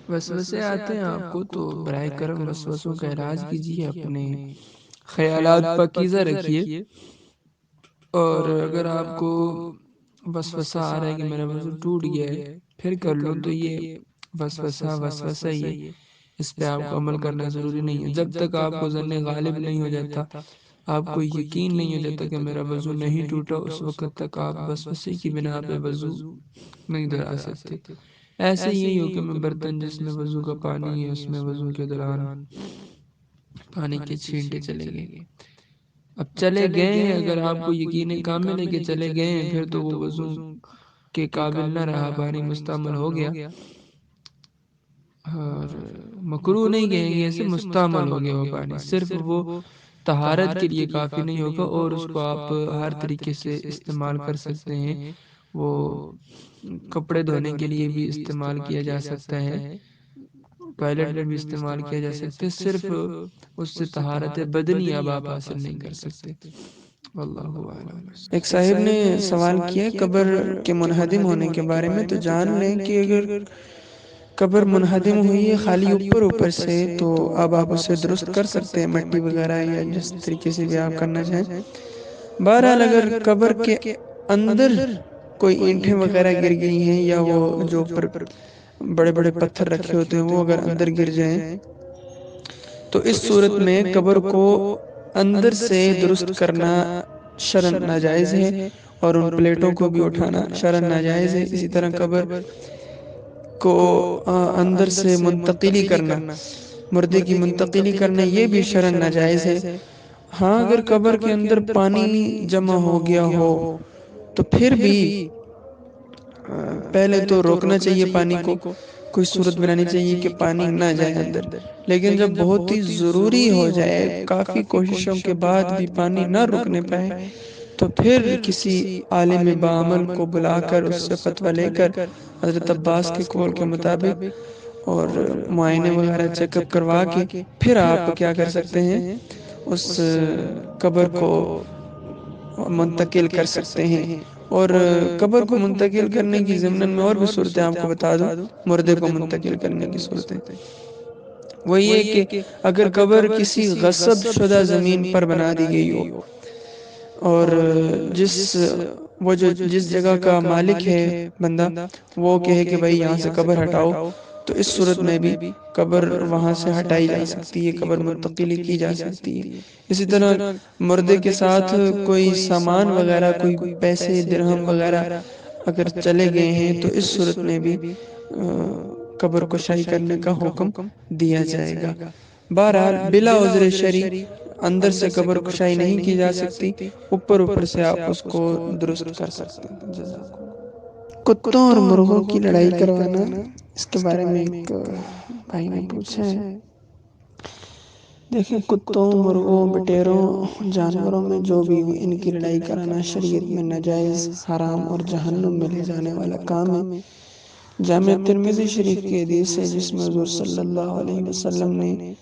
وسوسے آتے ہیں آپ کو تو براہ کرم وسوسوں کا علاج کیجیے، اپنے خیالات پاکیزہ رکھیے۔ اور اگر آپ کو وسوسہ آ رہا ہے کہ میرا وضو ٹوٹ گیا ہے پھر کر لوں، تو یہ وسوسہ ہی ہے، اس پہ آپ کو عمل کرنا ضروری نہیں ہے۔ جب تک آپ کو ظن غالب نہیں ہو جاتا، آپ کو یقین نہیں ہو جاتا کہ میرا وضو نہیں ٹوٹا، اس وقت تک آپ وسوسے کی بنا پہ وضو نہیں دہرا سکتے۔ ایسے یہی ہو کہ میں برتن جس میں وضو کا پانی ہے اس میں وضو کے دوران پانی کے چھینٹے چلے گئے، اب چلے گئے ہیں، اگر آپ کو یقین کامل ہے کہ چلے گئے ہیں، پھر تو وہ وضو کے قابل نہ رہا، پانی مستعمل ہو گیا، اور مکروہ نہیں کہیں گے، ایسے مستعمل ہو گیا وہ پانی، صرف وہ طہارت کے لیے کافی نہیں ہوگا، اور اس کو آپ ہر طریقے سے استعمال کر سکتے ہیں۔ وہ کپڑے دھونے کے لیے بھی استعمال کیا جا سکتا ہے، ٹوائلٹ میں بھی استعمال کیا جا سکتا ہے، صرف اس سے طہارت بدنی اب آپ حاصل نہیں کر سکتے۔ واللہ اعلم۔ ایک صاحب نے سوال کیا قبر کے منہدم ہونے کے بارے میں، تو جان لیں کہ اگر قبر منہدم ہوئی ہے خالی اوپر سے، تو اب آپ اسے درست کر سکتے ہیں، مٹی وغیرہ یا جس طریقے سے بھی آپ کرنا چاہیں۔ بہرحال اگر قبر کے اندر کوئی اینٹیں وغیرہ گر گئی ہیں، یا وہ جو اوپر بڑے بڑے پتھر رکھے ہوتے ہیں وہ اگر اندر گر جائیں، تو اس صورت میں قبر کو اندر سے درست کرنا شرعاً ناجائز ہے، اور ان پلیٹوں کو بھی اٹھانا شرعاً ناجائز ہے۔ اسی طرح قبر کو اندر سے منتقلی کرنا، مردے کی منتقلی کرنا، یہ بھی شرعاً ناجائز ہے۔ ہاں اگر قبر کے اندر پانی جمع ہو گیا ہو تو پھر بھی پہلے تو روکنا چاہیے پانی کو، کوئی صورت بنانی چاہیے کہ پانی نہ جائے اندر، لیکن جب بہت ہی ضروری ہو جائے، کافی کوششوں کے بعد بھی پانی نہ رکنے پائے، تو پھر کسی عالم بعمل کو بلا کر اس سے فتویٰ لے کر حضرت عباس کے قول کے مطابق اور معائنے وغیرہ چیک اپ کروا کے پھر آپ کیا کر سکتے ہیں، اس قبر کو منتقل کر سکتے ہیں۔ اور قبر کو منتقل کرنے کی ضمن میں اور بھی صورتیں آپ کو بتا دوں، مردے کو منتقل کرنے کی صورتیں، وہ یہ کہ اگر قبر کسی غصب شدہ زمین پر بنا دی گئی ہو، اور جس جگہ کا مالک ہے بندہ وہ کہے کہ بھائی یہاں سے قبر ہٹاؤ، تو اس صورت میں بھی قبر وہاں سے ہٹائی جا سکتی ہے، قبر منتقلی کی جا سکتی ہے۔ اسی طرح مردے کے ساتھ کوئی سامان وغیرہ، کوئی پیسے درہم وغیرہ اگر چلے گئے ہیں، تو اس صورت میں بھی قبر کشائی کرنے کا حکم دیا جائے گا۔ بہرحال بلا عذر شرعی اندر سے قبر کشائی نہیں کی جا سکتی، اوپر سے آپ اس کو درست کر سکتے ہیں۔ جزاک اللہ۔ کتوں اور مرغوں کی لڑائی کروانا، اس کے بارے میں ایک بھائی نے پوچھا ہے۔ دیکھیں، کتوں، مرغوں، بٹیروں، جانوروں میں جو بھی ہو، ان کی لڑائی کرانا شریعت میں ناجائز، حرام اور جہنم میں لے جانے والا کام ہے۔ جامع ترمذی شریف کی حدیث ہے جس میں حضور صلی اللہ علیہ وسلم نے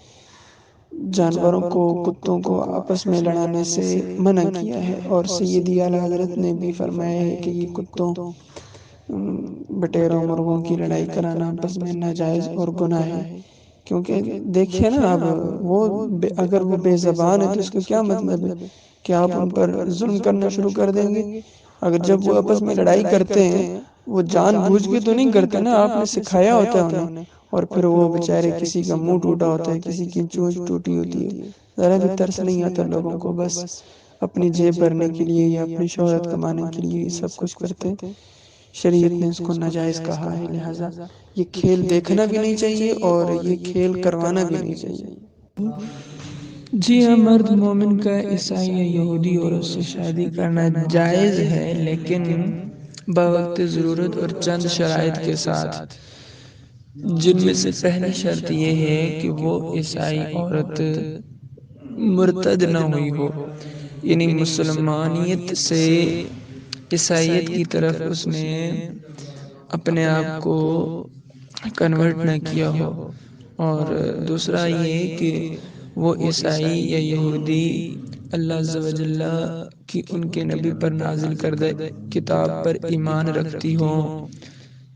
جانوروں کو، کتوں کو آپس میں لڑانے سے منع کیا ہے، اور سیدی اعلیٰ حضرت نے بھی فرمایا ہے کہ یہ کتوں، بٹیروں، مرغوں کی لڑائی کرانا آپس میں ناجائز اور گناہ ہے۔ کیونکہ دیکھیے نا، اب وہ اگر وہ بے زبان ہے تو اس کا کیا مطلب ہے کہ آپ ان پر ظلم کرنا شروع کر دیں گے؟ اگر جب وہ آپس میں لڑائی کرتے ہیں، وہ جان بوجھ کے تو نہیں کرتے نا، آپ نے سکھایا ہوتا ہے انہیں، اور پھر وہ بےچارے کسی کا منہ ٹوٹا ہوتا ہے، کسی کی چونچ ٹوٹی ہوتی ہے، ذرا بھی ترس نہیں آتا لوگوں کو، بس اپنی جیب بھرنے کے لیے یا اپنی شہرت کمانے کے لیے یہ سب کچھ کرتے ہیں۔ شریعت نے اس کو ناجائز کہا ہے، لہٰذا یہ کھیل دیکھنا بھی نہیں چاہیے اور یہ کھیل کروانا بھی نہیں چاہیے۔ جی ہاں، مرد مومن کا عیسائی یا یہودی عورت سے شادی کرنا جائز ہے، لیکن بوقت ضرورت اور چند شرائط کے ساتھ، جن میں سے پہلی شرط یہ ہے کہ وہ عیسائی عورت مرتد نہ ہوئی ہو، یعنی مسلمانیت سے عیسائیت کی طرف اس نے اپنے آپ کو کنورٹ نہ کیا ہو، اور دوسرا یہ کہ وہ عیسائی یا یہودی اللہ عز و جل کی ان کے نبی پر نازل کردہ کتاب پر ایمان رکھتی ہوں،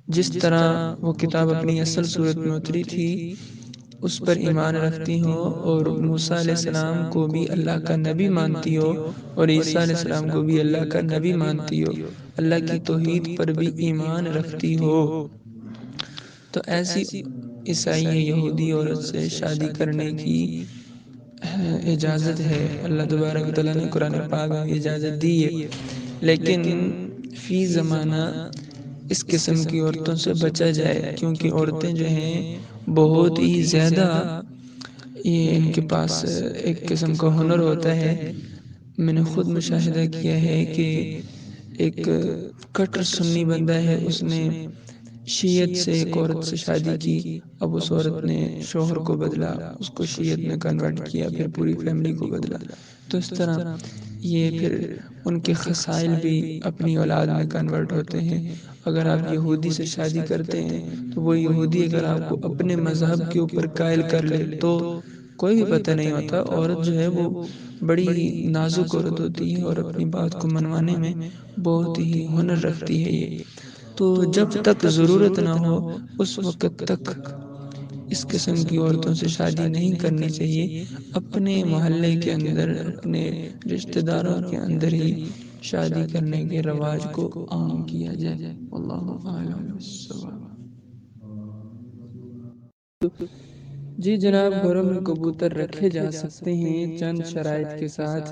جس طرح وہ کتاب اپنی اصل صورت میں اتری تھی اس پر ایمان رکھتی ہو، اور موسیٰ علیہ السلام کو بھی اللہ کا نبی مانتی ہو، اور عیسیٰ علیہ السلام کو بھی اللہ کا نبی مانتی ہو، اللہ کی توحید پر بھی ایمان رکھتی ہو، تو ایسی عیسائی یہودی عورت سے شادی کرنے کی اجازت ہے۔ اللہ تبارک و تعالیٰ نے قرآن پاک میں اجازت دی ہے، لیکن فی زمانہ اس قسم کی عورتوں سے بچا جائے، کیونکہ عورتیں جو ہیں بہت ہی زیادہ یہ ان کے پاس ایک قسم کا ہنر ہوتا ہے۔ میں نے خود مشاہدہ کیا ہے کہ ایک کٹر سنی بندہ ہے، اس نے شیعت سے ایک عورت سے شادی کی، اب اس عورت نے شوہر کو بدلا، اس کو شیعت میں کنورٹ کیا، پھر پوری فیملی کو بدلا، تو اس طرح یہ پھر ان کے خصائل بھی اپنی اولاد میں کنورٹ ہوتے ہیں۔ اگر آپ یہودی سے شادی کرتے ہیں تو وہ یہودی اگر آپ کو اپنے مذہب کے اوپر قائل کر لے تو کوئی بھی پتہ نہیں ہوتا۔ عورت جو ہے وہ بڑی نازک عورت ہوتی ہے اور اپنی بات کو منوانے میں بہت ہی ہنر رکھتی ہے یہ، تو جب تک ضرورت نہ ہو اس وقت تک اس قسم کی عورتوں سے شادی نہیں کرنی چاہیے۔ اپنے محلے کے اندر، اپنے رشتہ داروں کے اندر ہی شادی کرنے کے رواج کو عام کیا جائے۔ واللہ اعلم بالصواب۔ جی جناب، گھروں میں کبوتر رکھے جا سکتے ہیں چند شرائط کے ساتھ۔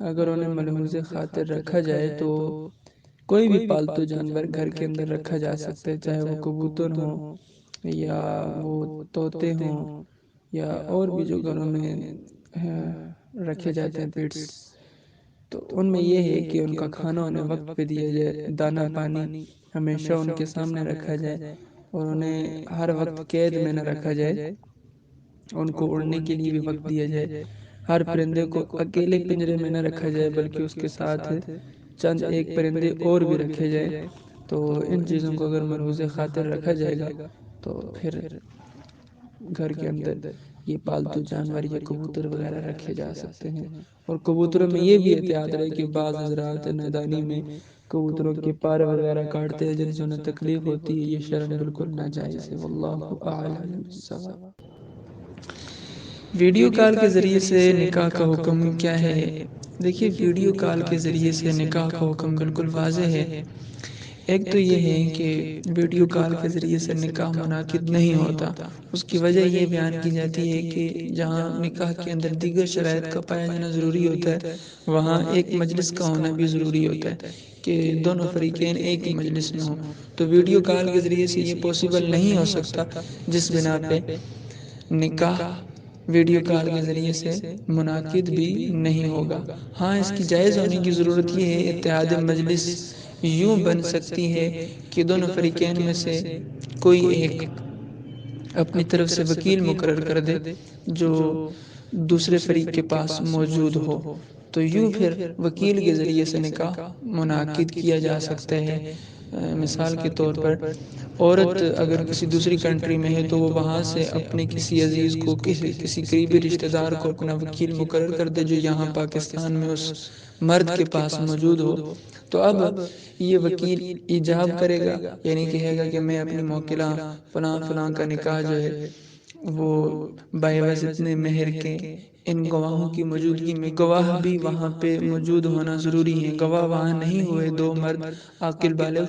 اگر انہیں ملحوظ خاطر رکھا جائے تو کوئی بھی پالتو جانور گھر کے اندر رکھا جا سکتا ہے، چاہے وہ کبوتر ہوں یا وہ طوطے ہوں یا اور بھی جو گھروں میں رکھے جاتے ہیں پیٹس، تو ان میں یہ ہے کہ ان کا کھانا انہیں وقت پہ دیا جائے، دانہ پانی ہمیشہ ان کے سامنے رکھا جائے، اور انہیں ہر وقت قید میں نہ رکھا جائے، ان کو اڑنے کے لیے بھی وقت دیا جائے۔ ہر پرندے کو اکیلے پنجرے میں نہ رکھا جائے بلکہ اس کے ساتھ چند ایک پرندے اور بھی رکھے جائے۔ تو ان چیزوں کو اگر ملحوظ خاطر رکھا جائے گا تو پھر گھر کے اندر یہ پالتو جانور یا کبوتر وغیرہ رکھے جا سکتے ہیں۔ اور کبوتروں میں یہ بھی احتیاط رہے کہ بعض حضرات نادانی میں کبوتروں کے پر وغیرہ کاٹتے ہیں جن سے انہیں تکلیف ہوتی ہے، یہ شرم بالکل ناجائز ہے۔ واللہ اعلم بالصواب۔ ویڈیو کال کے ذریعے سے نکاح کا حکم کیا ہے؟ دیکھیے، ویڈیو کال کے ذریعے سے نکاح کا حکم بالکل واضح ہے۔ ایک تو یہ ہے کہ ویڈیو کال کے ذریعے سے نکاح منعقد نہیں ہوتا، اس کی وجہ یہ بیان کی جاتی ہے کہ جہاں نکاح کے اندر دیگر شرائط کا پایا جانا ضروری ہوتا ہے، وہاں ایک مجلس کا ہونا بھی ضروری ہوتا ہے کہ دونوں فریقین ایک ہی مجلس میں ہوں، تو ویڈیو کال کے ذریعے سے یہ پاسبل نہیں ہو سکتا، جس بنا پہ نکاح ویڈیو کال کے ذریعے سے منعقد بھی نہیں ہوگا۔ ہاں، اس کی جائز ہونے کی ضرورت یہ ہے، اتحاد مجلس یوں بن سکتی ہے کہ دونوں فریقین میں سے کوئی ایک اپنی طرف سے وکیل مقرر کر دے جو دوسرے فریق کے پاس موجود ہو، تو یوں پھر وکیل کے ذریعے سے نکاح منعقد کیا جا سکتا ہے۔ مثال کے طور پر عورت اگر کسی دوسری کنٹری میں ہے تو وہ وہاں سے اپنے کسی عزیز کو، کسی قریبی رشتہ دار کو اپنا وکیل مقرر کر دے جو یہاں پاکستان میں اس مرد کے پاس موجود ہو، تو اب یہ وکیل ایجاب کرے گا، یعنی کہے گا کہ میں اپنی موکلہ فلاں فلاں کا نکاح جو ہے وہ بعوض اتنے مہر کے ان گواہوں کی موجودگی میں، گواہ بھی وہاں پہ موجود ہونا ضروری ہے، گواہ وہاں نہیں ہوئے دو مرد عاقل بالغ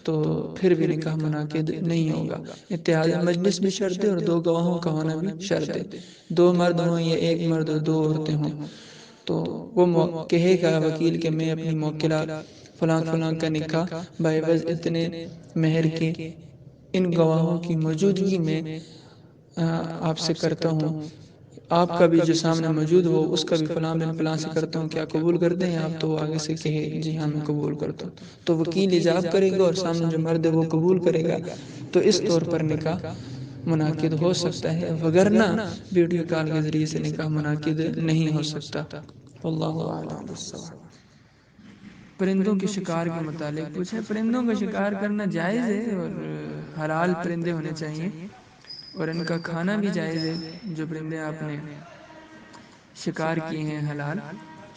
تو پھر بھی نکاح منعقد نہیں ہوگا۔ اتحاد مجلس بھی شرط ہے اور دو گواہوں کا ہونا بھی شرط ہے، دو مرد ہوں یا ایک مرد اور دو عورتیں ہوں، تو وہ کہے گا وکیل کہ میں اپنی موکلہ فلاں فلاں کا نکاح بعوض اتنے مہر کے ان گواہوں کی موجودگی میں آپ سے کرتا ہوں، آپ کا بھی جو سامنے موجود ہو اس کا بھی فلاں بن فلاں سے کرتا ہوں، کیا قبول کرتے ہیں آپ؟ تو آگے سے کہے جی ہاں میں قبول کرتا ہوں، تو وکیل ایجاب کرے گا اور سامنے جو مرد ہے وہ قبول کرے گا، تو اس طور پر نکاح منعقد ہو سکتا ہے، وگرنہ ویڈیو کال کے ذریعے سے نکاح منعقد نہیں ہو سکتا۔ واللہ اعلم بالصواب۔ پرندوں کے شکار کے متعلق پوچھیں۔ پرندوں کا شکار کرنا جائز ہے اور حلال پرندے ہونے چاہیے، اور ان کا کھانا بھی جائز ہے۔ جو پرندے آپ نے شکار کیے ہیں حلال،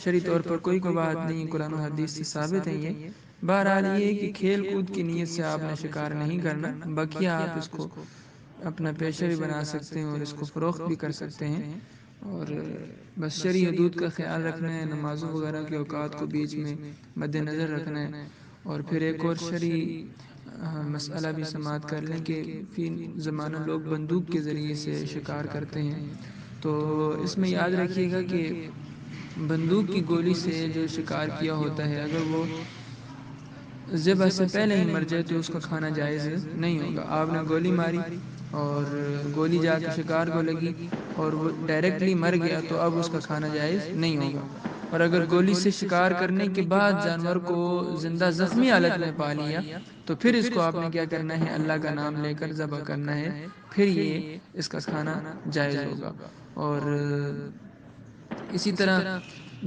شرعی طور پر کوئی بات نہیں، قرآن و حدیث سے ثابت ہیں یہ، بہرحال یہ ہے کہ کھیل کود کی نیت سے آپ نے شکار نہیں کرنا، بقیہ آپ اس کو اپنا پیشہ بھی بنا سکتے ہیں اور اس کو فروخت بھی کر سکتے ہیں، اور بس شرعی حدود کا خیال رکھنا ہے، نمازوں وغیرہ کے اوقات کو بیچ میں مد نظر رکھنا ہے، اور پھر ایک اور شرعی مسئلہ بھی سماعت کر لیں کہ فی زمانہ لوگ بندوق کے ذریعے سے شکار کرتے ہیں، تو اس میں یاد رکھیے گا کہ بندوق کی گولی سے جو شکار کیا ہوتا ہے اگر وہ ذبح سے پہلے ہی مر جائے تو اس کا کھانا جائز نہیں ہوگا۔ آپ نے گولی ماری اور گولی جا کے شکار کو لگی اور وہ ڈائریکٹلی مر گیا تو اب اس کا کھانا جائز نہیں ہوگا، اور اگر گولی سے شکار کرنے کے بعد جانور کو زندہ زخمی حالت میں پا لیا تو پھر اس کو آپ نے کیا کرنا ہے، اللہ کا نام لے کر ذبح کرنا ہے، پھر یہ اس کا کھانا جائز ہوگا۔ اور اسی طرح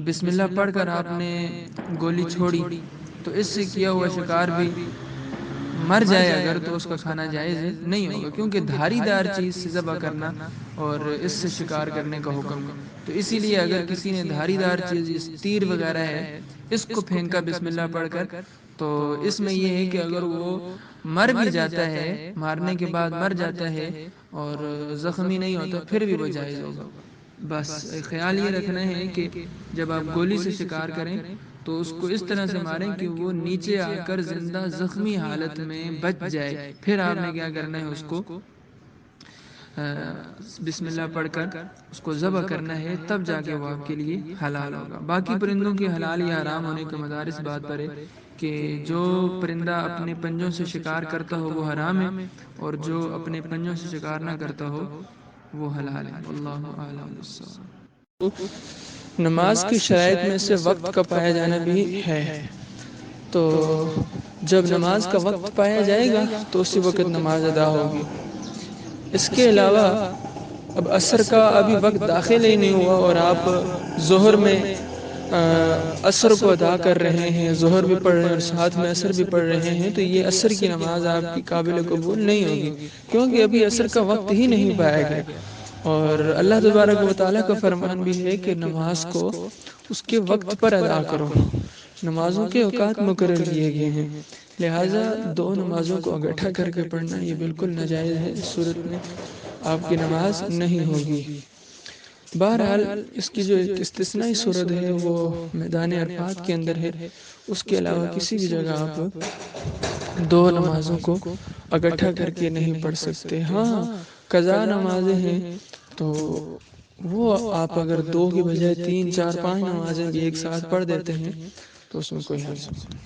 بسم اللہ پڑھ کر آپ نے گولی چھوڑی تو اس سے کیا ہوا شکار بھی مر جائے اگر تو اس کا کھانا جائز نہیں ہوگا، کیونکہ دھاری دار چیز سے ذبح کرنا اور اس سے شکار کرنے کا حکم ہے، تو اسی لیے اگر کسی نے دھاری دار چیز تیر وغیرہ ہے اس کو پھینکا بسم اللہ پڑھ کر تو اس میں یہ ہے کہ اگر وہ مر بھی جاتا ہے، مارنے کے بعد مر جاتا ہے اور زخمی نہیں ہوتا پھر بھی وہ جائز ہوگا۔ بس خیال یہ رکھنا ہے کہ جب آپ گولی سے شکار کریں تو اس کو اس طرح سے ماریں کہ وہ نیچے آ کر زندہ زخمی حالت میں بچ جائے، پھر آپ نے کیا کرنا ہے، اس کو بسم اللہ پڑھ کر اس کو ذبح کرنا ہے، تب جا کے وہ آپ کے لیے حلال ہوگا۔ باقی پرندوں کے حلال یا حرام ہونے کا مدار اس بات پر ہے کہ جو پرندہ اپنے پنجوں سے شکار کرتا ہو وہ حرام ہے، اور جو اپنے پنجوں سے شکار نہ کرتا ہو وہ حلال ہے۔ واللہ اعلم بالصواب۔ نماز کی شرائط میں سے وقت کا پایا جانا بھی ہے، تو جب نماز کا وقت پایا جائے گا تو اسی وقت نماز ادا ہوگی۔ اس کے علاوہ اب عصر کا ابھی وقت داخل ہی نہیں ہوا اور آپ ظہر میں عصر کو ادا کر رہے ہیں، ظہر بھی پڑھ رہے ہیں اور ساتھ میں عصر بھی پڑھ رہے ہیں، تو یہ عصر کی نماز آپ کی قابل قبول نہیں ہوگی، کیونکہ ابھی عصر کا وقت ہی نہیں پایا گیا۔ اور اللہ تبارک و تعالیٰ کا فرمان بھی ہے کہ نماز کو اس کے وقت پر ادا کرو، نمازوں کے اوقات مقرر کیے گئے ہیں، لہٰذا دو نمازوں کو اکٹھا کر کے پڑھنا یہ بالکل ناجائز ہے، اس صورت میں آپ کی نماز نہیں ہوگی۔ بہرحال اس کی جو ایک استثنائی صورت ہے وہ میدان عرفات کے اندر ہے، اس کے علاوہ کسی بھی جگہ آپ دو نمازوں کو اکٹھا کر کے نہیں پڑھ سکتے۔ ہاں قضا نمازیں ہیں تو وہ آپ اگر دو کی بجائے 3 4 5 نمازیں بھی ایک ساتھ پڑھ دیتے ہیں تو اس میں کوئی حرج نہیں۔